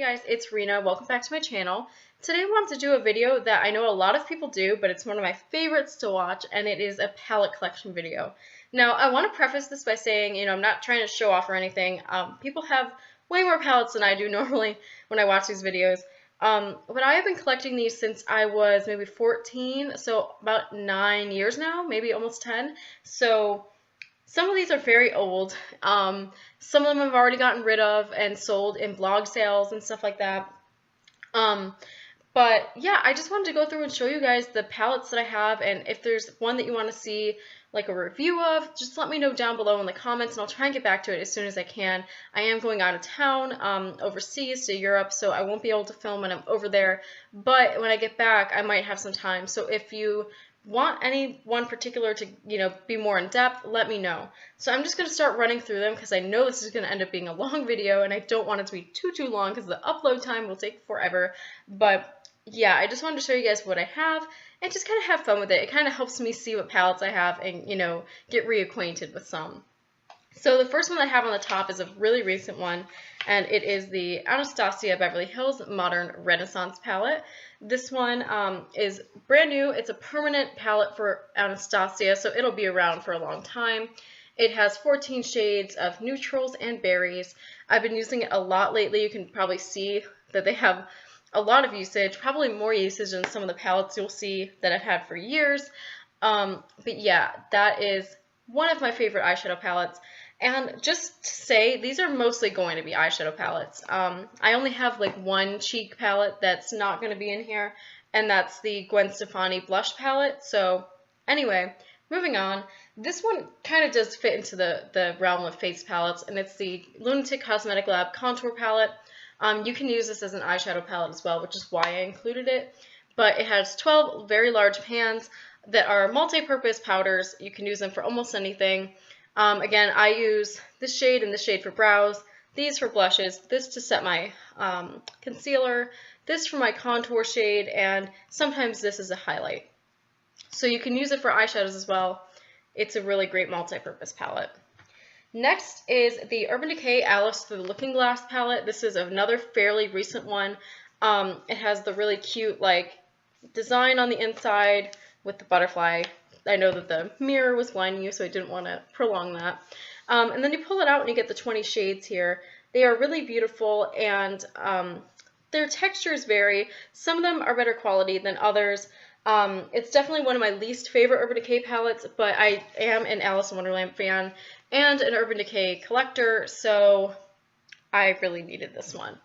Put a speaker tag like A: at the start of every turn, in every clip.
A: guys, it's Rena. Welcome back to my channel. Today I wanted to do a video that I know a lot of people do, but it's one of my favorites to watch, and it is a palette collection video. Now, I want to preface this by saying, I'm not trying to show off or anything. People have way more palettes than I do normally when I watch these videos. But I have been collecting these since I was maybe 14, so about 9 years now, maybe almost 10. So some of these are very old. Some of them I've already gotten rid of and sold in blog sales and stuff like that. But yeah, I just wanted to go through and show you guys the palettes that I have, and if there's one that you want to see like a review of, just let me know down below in the comments and I'll try and get back to it as soon as I can. I am going out of town, overseas to Europe, so I won't be able to film when I'm over there, but when I get back I might have some time. So if you want any one particular to be more in depth, let me know. So I'm just going to start running through them because I know this is going to end up being a long video and I don't want it to be too long because the upload time will take forever. But yeah, I just wanted to show you guys what I have and just kind of have fun with it. It kind of helps me see what palettes I have and get reacquainted with some. So the first one I have on the top is a really recent one, and it is the Anastasia Beverly Hills Modern Renaissance palette. This one is brand new. It's a permanent palette for Anastasia, so it'll be around for a long time. It has 14 shades of neutrals and berries. I've been using it a lot lately. You can probably see that they have a lot of usage, probably more usage than some of the palettes you'll see that I've had for years. But yeah, that is one of my favorite eyeshadow palettes. And just to say, these are mostly going to be eyeshadow palettes. I only have like one cheek palette that's not going to be in here, and that's the Gwen Stefani blush palette. So anyway, moving on. This one kind of does fit into the realm of face palettes, and it's the Lunatic Cosmetic Lab Contour Palette. You can use this as an eyeshadow palette as well, which is why I included it. But it has 12 very large pans that are multi-purpose powders. You can use them for almost anything. Again, I use this shade and this shade for brows, these for blushes, this to set my concealer, this for my contour shade, and sometimes this is a highlight. So you can use it for eyeshadows as well. It's a really great multi-purpose palette. Next is the Urban Decay Alice Through the Looking Glass palette. This is another fairly recent one. It has the really cute design on the inside with the butterfly. I know that the mirror was blinding you, so I didn't want to prolong that. And then you pull it out and you get the 20 shades here. They are really beautiful, and their textures vary. Some of them are better quality than others. It's definitely one of my least favorite Urban Decay palettes, but I am an Alice in Wonderland fan and an Urban Decay collector, so I really needed this one.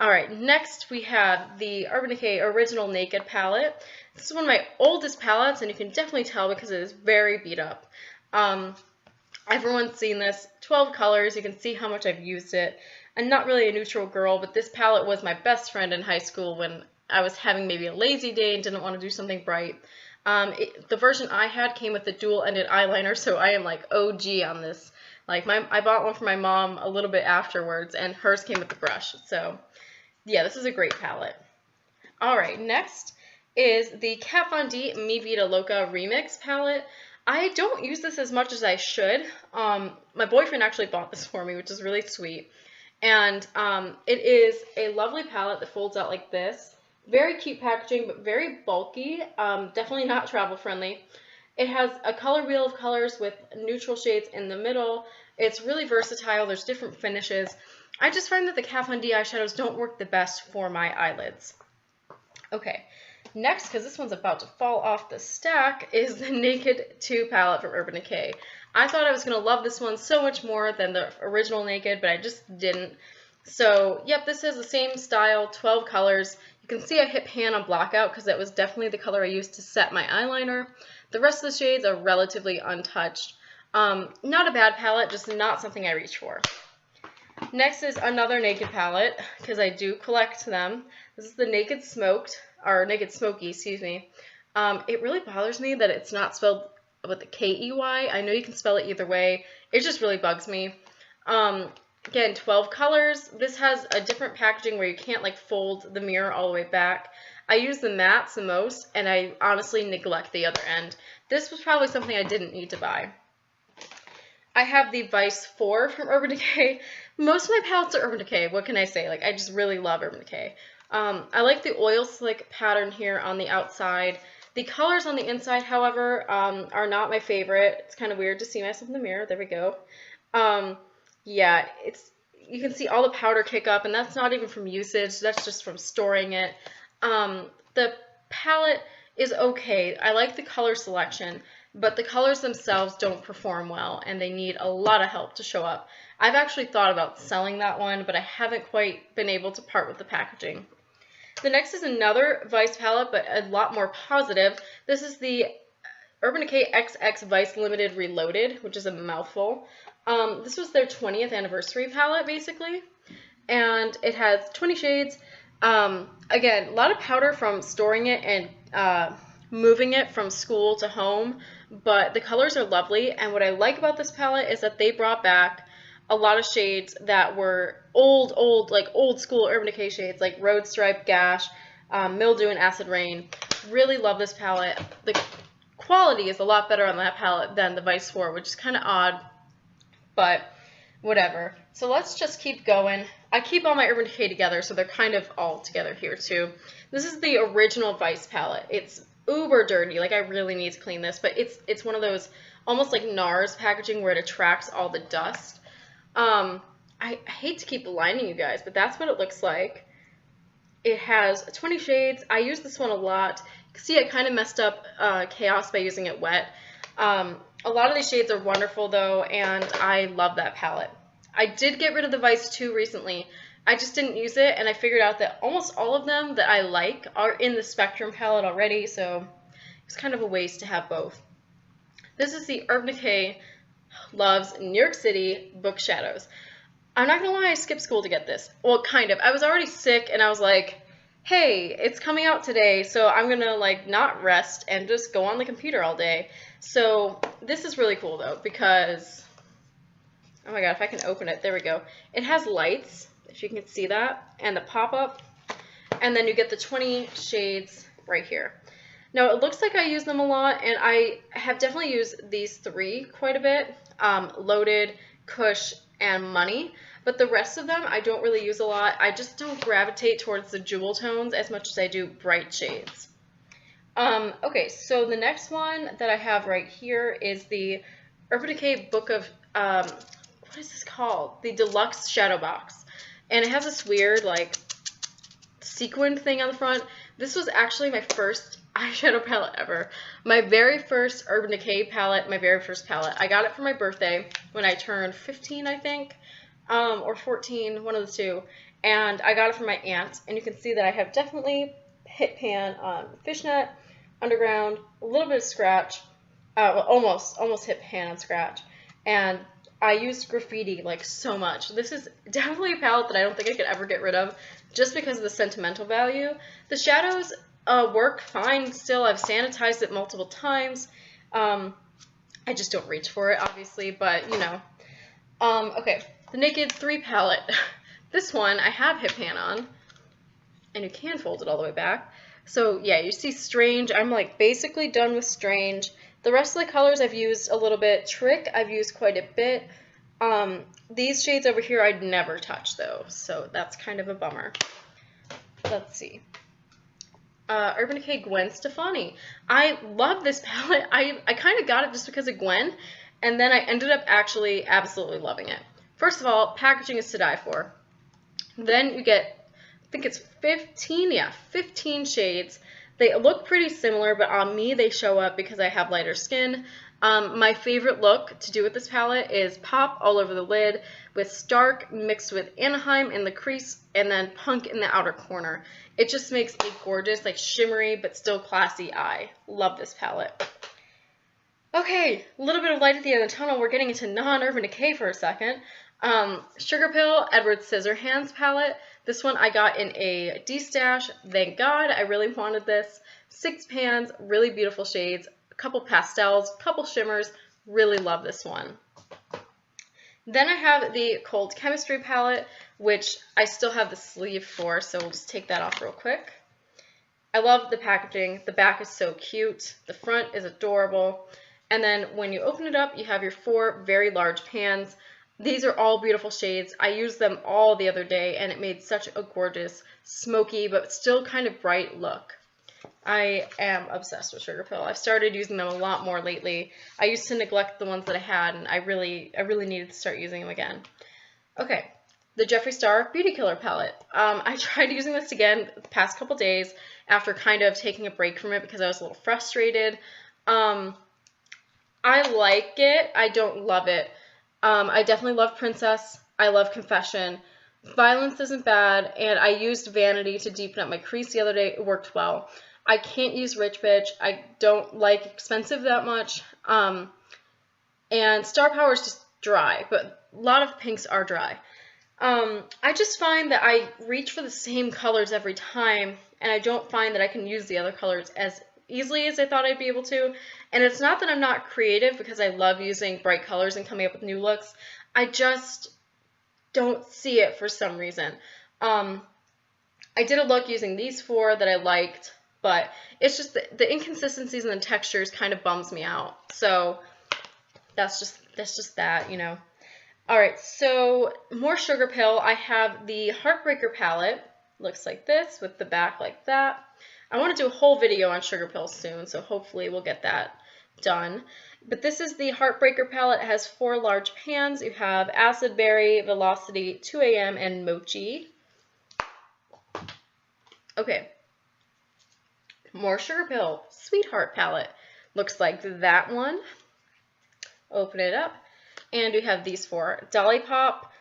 A: Alright, next we have the Urban Decay Original Naked palette. This is one of my oldest palettes, and you can definitely tell because it is very beat up. Everyone's seen this. 12 colors. You can see how much I've used it. I'm not really a neutral girl, but this palette was my best friend in high school when I was having maybe a lazy day and didn't want to do something bright. The version I had came with the dual-ended eyeliner, so I am like OG on this. I bought one for my mom a little bit afterwards, and hers came with the brush. So yeah, this is a great palette. Alright, next is the Kat Von D Mi Vida Loca Remix palette. I don't use this as much as I should. My boyfriend actually bought this for me, which is really sweet. And it is a lovely palette that folds out like this. Very cute packaging, but very bulky. Definitely not travel friendly. It has a color wheel of colors with neutral shades in the middle. It's really versatile. There's different finishes. I just find that the Kat Von D eyeshadows don't work the best for my eyelids. Okay, next, because this one's about to fall off the stack, is the Naked 2 palette from Urban Decay. I thought I was going to love this one so much more than the original Naked, but I just didn't. So, yep, this is the same style, 12 colors. You can see I hit pan on Blackout because that was definitely the color I used to set my eyeliner. The rest of the shades are relatively untouched. Not a bad palette, just not something I reach for. Next is another Naked palette, because I do collect them. This is the Naked Smoked, or Naked Smoky, excuse me. It really bothers me that it's not spelled with a K-E-Y. I know you can spell it either way. It just really bugs me. Again, 12 colors. This has a different packaging where you can't fold the mirror all the way back. I use the mattes the most, and I honestly neglect the other end. This was probably something I didn't need to buy. I have the Vice 4 from Urban Decay. Most of my palettes are Urban Decay. What can I say? Like, I just really love Urban Decay. I like the oil slick pattern here on the outside. The colors on the inside, however, are not my favorite. It's kind of weird to see myself in the mirror. There we go. Yeah, you can see all the powder kick up, and that's not even from usage. That's just from storing it. The palette is okay. I like the color selection, but the colors themselves don't perform well, and they need a lot of help to show up. I've actually thought about selling that one, but I haven't quite been able to part with the packaging. The next is another Vice palette, but a lot more positive. This is the Urban Decay XX Vice Limited Reloaded, which is a mouthful. This was their 20th anniversary palette, basically, and it has 20 shades. Again, a lot of powder from storing it and moving it from school to home, but the colors are lovely, and what I like about this palette is that they brought back a lot of shades that were old school Urban Decay shades, like Road Stripe, Gash, Mildew, and Acid Rain. Really love this palette. The quality is a lot better on that palette than the Vice 4, which is kind of odd, but whatever. So let's just keep going. I keep all my Urban Decay together, so they're kind of all together here too. This is the original Vice palette. It's uber dirty. Like, I really need to clean this, but it's one of those almost like NARS packaging where it attracts all the dust. I hate to keep aligning you guys, but that's what it looks like. It has 20 shades. I use this one a lot. You can see I kind of messed up Chaos by using it wet. A lot of these shades are wonderful though, and I love that palette. I did get rid of the Vice 2 recently. I just didn't use it, and I figured out that almost all of them that I like are in the Spectrum palette already, so it's kind of a waste to have both. This is the Urban Decay Loves New York City Book Shadows. I'm not gonna lie, I skipped school to get this. Well, kind of. I was already sick, and I was like, hey, it's coming out today, so I'm gonna like not rest and just go on the computer all day. So this is really cool though, because, oh my god, if I can open it, there we go. It has lights, if you can see that, and the pop-up, and then you get the 20 shades right here. Now, it looks like I use them a lot, and I have definitely used these three quite a bit, Loaded, Kush, and Money, but the rest of them I don't really use a lot. I just don't gravitate towards the jewel tones as much as I do bright shades. Okay, so the next one that I have right here is the Urban Decay Book of, what is this called? The Deluxe Shadow Box. And it has this weird, like, sequined thing on the front. This was actually my first eyeshadow palette ever. My very first Urban Decay palette, my very first palette. I got it for my birthday when I turned 15, I think, or 14, one of the two. And I got it from my aunt, and you can see that I have definitely hit pan on Fishnet, Underground, a little bit of scratch, well, almost hit pan on scratch, and I used Graffiti like so much. This is definitely a palette that I don't think I could ever get rid of just because of the sentimental value. The shadows work fine still. I've sanitized it multiple times. I just don't reach for it, obviously, but you know. Okay, the Naked 3 palette. This one I have hit pan on, and you can fold it all the way back. So yeah, you see Strange. I'm like basically done with Strange. The rest of the colors I've used a little bit. Trick I've used quite a bit. These shades over here I'd never touch though, so that's kind of a bummer. Let's see. Urban Decay Gwen Stefani. I love this palette. I kind of got it just because of Gwen, and then I ended up actually absolutely loving it. First of all, packaging is to die for. Then you get, I think it's 15 shades. They look pretty similar, but on me they show up because I have lighter skin. My favorite look to do with this palette is Pop all over the lid with Stark mixed with Anaheim in the crease and then Punk in the outer corner. It just makes a gorgeous, like shimmery but still classy eye. Love this palette. Okay, a little bit of light at the end of the tunnel. We're getting into non-Urban Decay for a second. Sugarpill Edward Scissorhands palette. This one I got in a D-stash. Thank God, I really wanted this. 6 pans, really beautiful shades, a couple pastels, a couple shimmers. Really love this one. Then I have the Cold Chemistry palette, which I still have the sleeve for, so we'll just take that off real quick. I love the packaging. The back is so cute. The front is adorable. And then when you open it up, you have your 4 very large pans. These are all beautiful shades. I used them all the other day, and it made such a gorgeous, smoky, but still kind of bright look. I am obsessed with Sugarpill. I've started using them a lot more lately. I used to neglect the ones that I had, and I really needed to start using them again. Okay, the Jeffree Star Beauty Killer palette. I tried using this again the past couple days after kind of taking a break from it because I was a little frustrated. I like it. I don't love it. I definitely love Princess. I love Confession. Violence isn't bad, and I used Vanity to deepen up my crease the other day. It worked well. I can't use Rich Bitch. I don't like Expensive that much. And Star Power is just dry, but a lot of pinks are dry. I just find that I reach for the same colors every time, and I don't find that I can use the other colors as easily as I thought I'd be able to. And it's not that I'm not creative, because I love using bright colors and coming up with new looks. I just don't see it for some reason. I did a look using these 4 that I liked, but it's just the inconsistencies in the textures kind of bums me out. So that's just that, you know. Alright, so more Sugarpill. I have the Heartbreaker palette. Looks like this, with the back like that. I want to do a whole video on Sugarpill soon, so hopefully we'll get that done. But this is the Heartbreaker palette. It has 4 large pans. You have Acid Berry, Velocity, 2 AM, and Mochi. Okay. More Sugarpill Sweetheart palette. Looks like that one. Open it up. And we have these 4. Dolly Pop,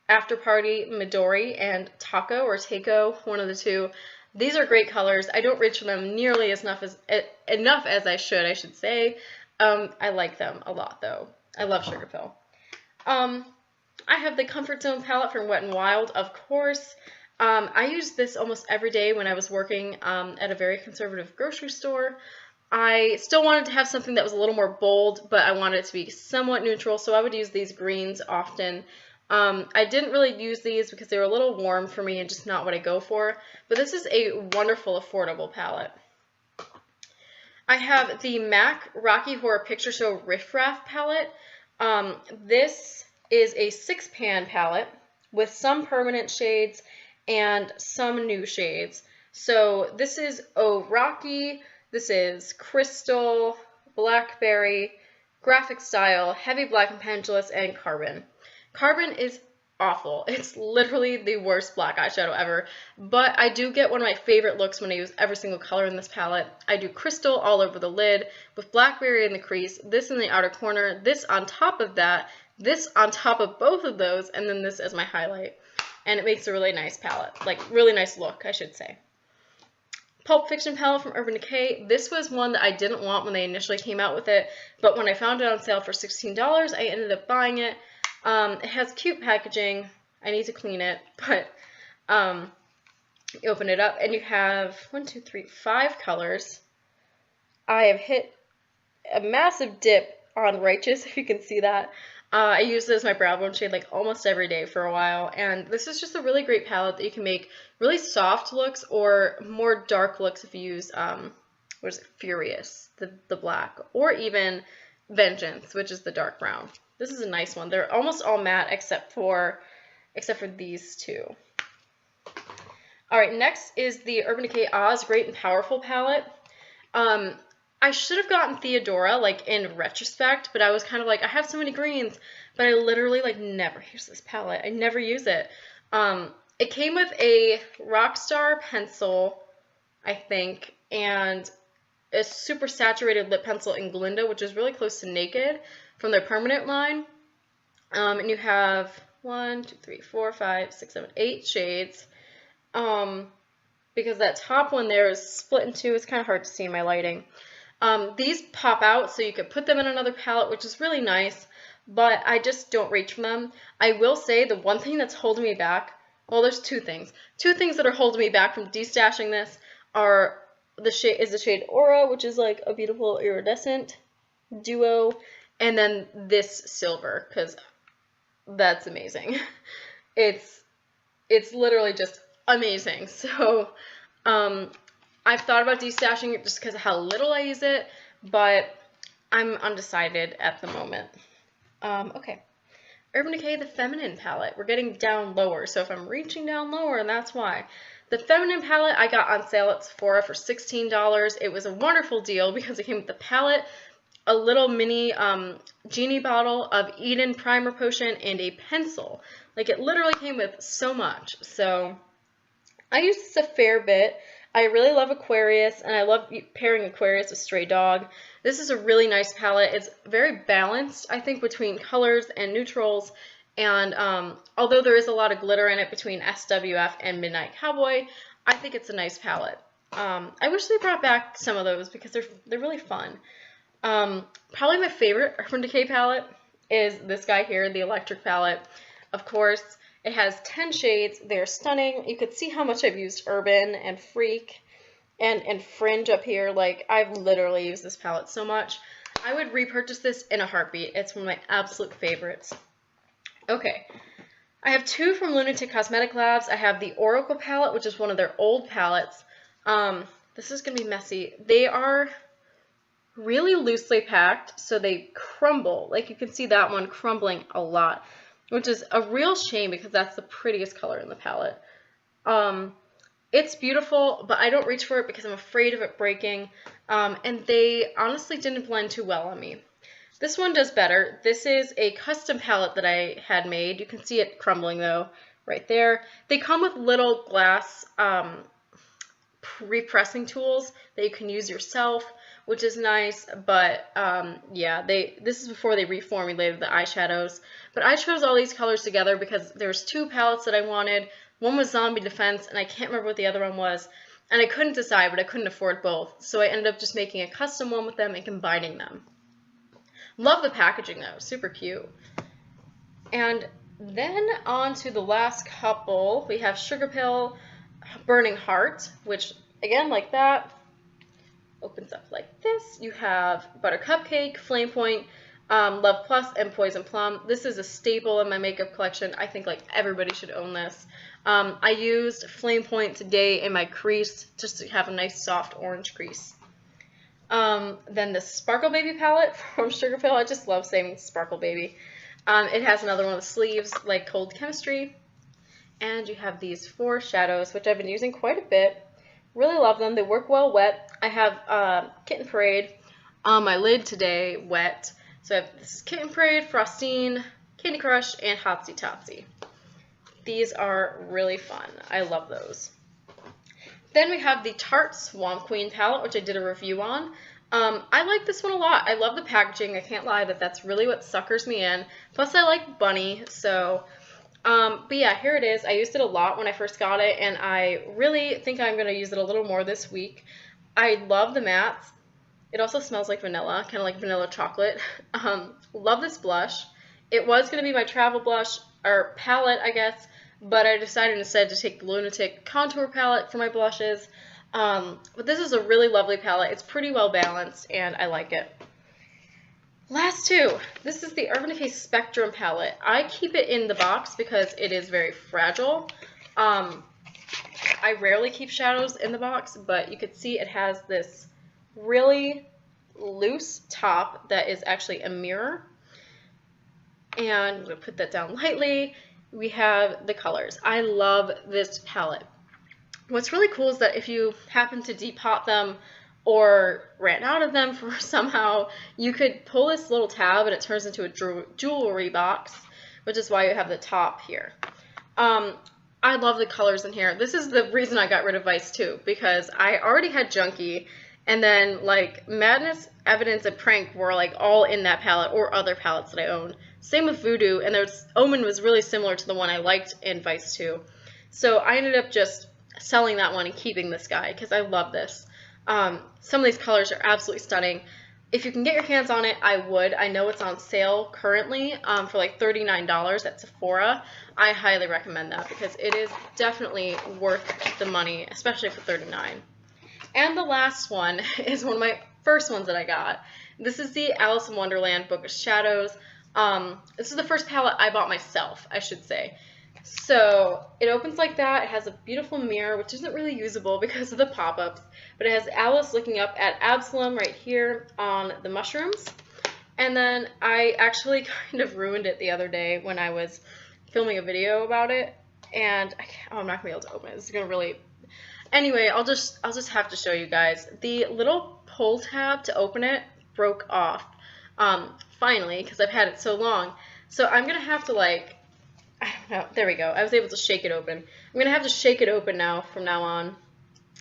A: After Party, Midori, and Taco or Taco, one of the 2. These are great colors. I don't reach for them nearly enough as I should say. I like them a lot, though. I love Sugarpill. I have the Comfort Zone palette from Wet n Wild, of course. I used this almost every day when I was working at a very conservative grocery store. I still wanted to have something that was a little more bold, but I wanted it to be somewhat neutral, so I would use these greens often. I didn't really use these because they were a little warm for me and just not what I go for, but this is a wonderful, affordable palette. I have the MAC Rocky Horror Picture Show Riff Raff palette. This is a 6-pan palette with some permanent shades and some new shades. So this is Oh Rocky, this is Crystal, Blackberry, Graphic Style, Heavy Black and Pendulous, and Carbon. Carbon is awful. It's literally the worst black eyeshadow ever, but I do get one of my favorite looks when I use every single color in this palette. I do Crystal all over the lid, with Blackberry in the crease, this in the outer corner, this on top of that, this on top of both of those, and then this as my highlight. And it makes a really nice palette, like really nice look, I should say. Pulp Fiction palette from Urban Decay. This was one that I didn't want when they initially came out with it, but when I found it on sale for $16, I ended up buying it. It has cute packaging. I need to clean it, but you open it up and you have 5 colors. I have hit a massive dip on Righteous, if you can see that. I use this as my brow bone shade like almost every day for a while, and this is just a really great palette that you can make really soft looks or more dark looks if you use, what is it, Furious, the black, or even Vengeance, which is the dark brown. This is a nice one. They're almost all matte except for these 2. Alright, next is the Urban Decay Oz Great and Powerful palette. I should have gotten Theodora, like, in retrospect, but I was kind of like, I have so many greens, but I literally, like, never use this palette. I never use it. It came with a Rockstar pencil, I think, and a super saturated lip pencil in Glinda, which is really close to Naked from their permanent line. And you have 1, 2, 3, 4, 5, 6, 7, 8 shades. Because that top one there is split in 2. It's kind of hard to see in my lighting. These pop out, so you could put them in another palette, which is really nice, but I just don't reach for them. I will say the one thing that's holding me back, well, there's 2 things. 2 things that are holding me back from destashing this are the shade Aura, which is like a beautiful iridescent duo, and then this silver, because that's amazing. It's literally just amazing. So I've thought about destashing it just because of how little I use it, but I'm undecided at the moment. Okay. Urban Decay, the Feminine palette. We're getting down lower, so if I'm reaching down lower, that's why. The Feminine palette I got on sale at Sephora for $16. It was a wonderful deal because it came with the palette, a little mini genie bottle of Eden primer potion, and a pencil. Like, it literally came with so much. So I use this a fair bit. I really love Aquarius, and I love pairing Aquarius with Stray Dog. This is a really nice palette. It's very balanced, I think, between colors and neutrals. And although there is a lot of glitter in it between SWF and Midnight Cowboy, I think it's a nice palette. I wish they brought back some of those because they're really fun. Probably my favorite Urban Decay palette is this guy here, the Electric palette. Of course, it has 10 shades. They're stunning. You could see how much I've used Urban and Freak and Fringe up here. Like, I've literally used this palette so much. I would repurchase this in a heartbeat. It's one of my absolute favorites. Okay, I have two from Lunatic Cosmetic Labs. I have the Oracle palette, which is one of their old palettes. This is going to be messy. They are really loosely packed, so they crumble. Like, you can see that one crumbling a lot, which is a real shame because that's the prettiest color in the palette. It's beautiful, but I don't reach for it because I'm afraid of it breaking, and they honestly didn't blend too well on me. This one does better. This is a custom palette that I had made. You can see it crumbling though, right there. They come with little glass repressing tools that you can use yourself, which is nice, but yeah, this is before they reformulated the eyeshadows. But I chose all these colors together because there's two palettes that I wanted. One was Zombie Defense, and I can't remember what the other one was, and I couldn't decide, but I couldn't afford both, so I ended up just making a custom one with them and combining them. Love the packaging though, super cute. And then on to the last couple, we have Sugarpill Burning Heart, which again, like that, opens up like this. You have Butter Cupcake, Flame Point, Love Plus, and Poison Plum. This is a staple in my makeup collection. I think like everybody should own this. I used Flame Point today in my crease just to have a nice soft orange crease. Then the Sparkle Baby palette from Sugarpill. I just love saying Sparkle Baby. It has another one with sleeves like Cold Chemistry. And you have these four shadows, which I've been using quite a bit. Really love them. They work well wet. I have Kitten Parade on my lid today wet. So I have this Kitten Parade, Frostine, Candy Crush, and Hotsy Totsy. These are really fun. I love those. Then we have the Tarte Swamp Queen palette, which I did a review on. I like this one a lot. I love the packaging. I can't lie that that's really what suckers me in. Plus, I like Bunny, so... but yeah, here it is. I used it a lot when I first got it, and I really think I'm going to use it a little more this week. I love the mattes. It also smells like vanilla, kind of like vanilla chocolate. Love this blush. It was going to be my travel blush, or palette, I guess, but I decided instead to take the Lunatic Contour palette for my blushes. But this is a really lovely palette. It's pretty well balanced, and I like it. Last two. This is the Urban Decay Spectrum palette. I keep it in the box because it is very fragile. I rarely keep shadows in the box, but you could see it has this really loose top that is actually a mirror. And I'm going to put that down lightly. We have the colors. I love this palette. What's really cool is that if you happen to depot them or ran out of them for somehow, you could pull this little tab and it turns into a jewelry box, which is why you have the top here. I love the colors in here. This is the reason I got rid of Vice 2, because I already had Junkie, and then like Madness, Evidence, and Prank were like all in that palette or other palettes that I owned. Same with Voodoo, and Omen was really similar to the one I liked in Vice 2. So I ended up just selling that one and keeping this guy because I love this. Some of these colors are absolutely stunning. If you can get your hands on it, I would. I know it's on sale currently for like $39 at Sephora. I highly recommend that because it is definitely worth the money, especially for $39. And the last one is one of my first ones that I got. This is the Alice in Wonderland Book of Shadows. This is the first palette I bought myself, I should say. So it opens like that. It has a beautiful mirror, which isn't really usable because of the pop-ups, but it has Alice looking up at Absalom right here on the mushrooms. And then I actually kind of ruined it the other day when I was filming a video about it, and I'm not gonna be able to open it. It's gonna really. Anyway, I'll just have to show you guys. The little pull tab to open it broke off. Finally, because I've had it so long. So I'm gonna have to like, I don't know. There we go. I was able to shake it open. I'm gonna have to shake it open now from now on.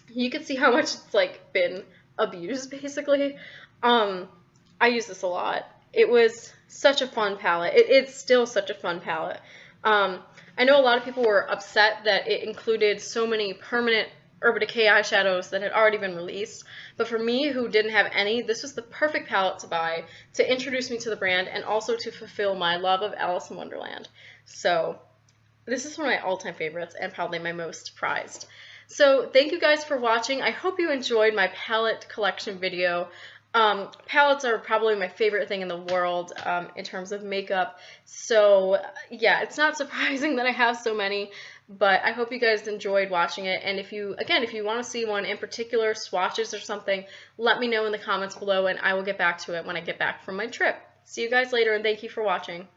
A: You can see how much it's like been abused basically. I use this a lot. It was such a fun palette. It's still such a fun palette. I know a lot of people were upset that it included so many permanent Urban Decay eyeshadows that had already been released, but for me, who didn't have any, this was the perfect palette to buy to introduce me to the brand and also to fulfill my love of Alice in Wonderland. So this is one of my all-time favorites and probably my most prized. So thank you guys for watching. I hope you enjoyed my palette collection video. Palettes are probably my favorite thing in the world in terms of makeup. So yeah, it's not surprising that I have so many, but I hope you guys enjoyed watching it. And if you want to see one in particular, swatches or something, let me know in the comments below and I will get back to it when I get back from my trip. See you guys later and thank you for watching.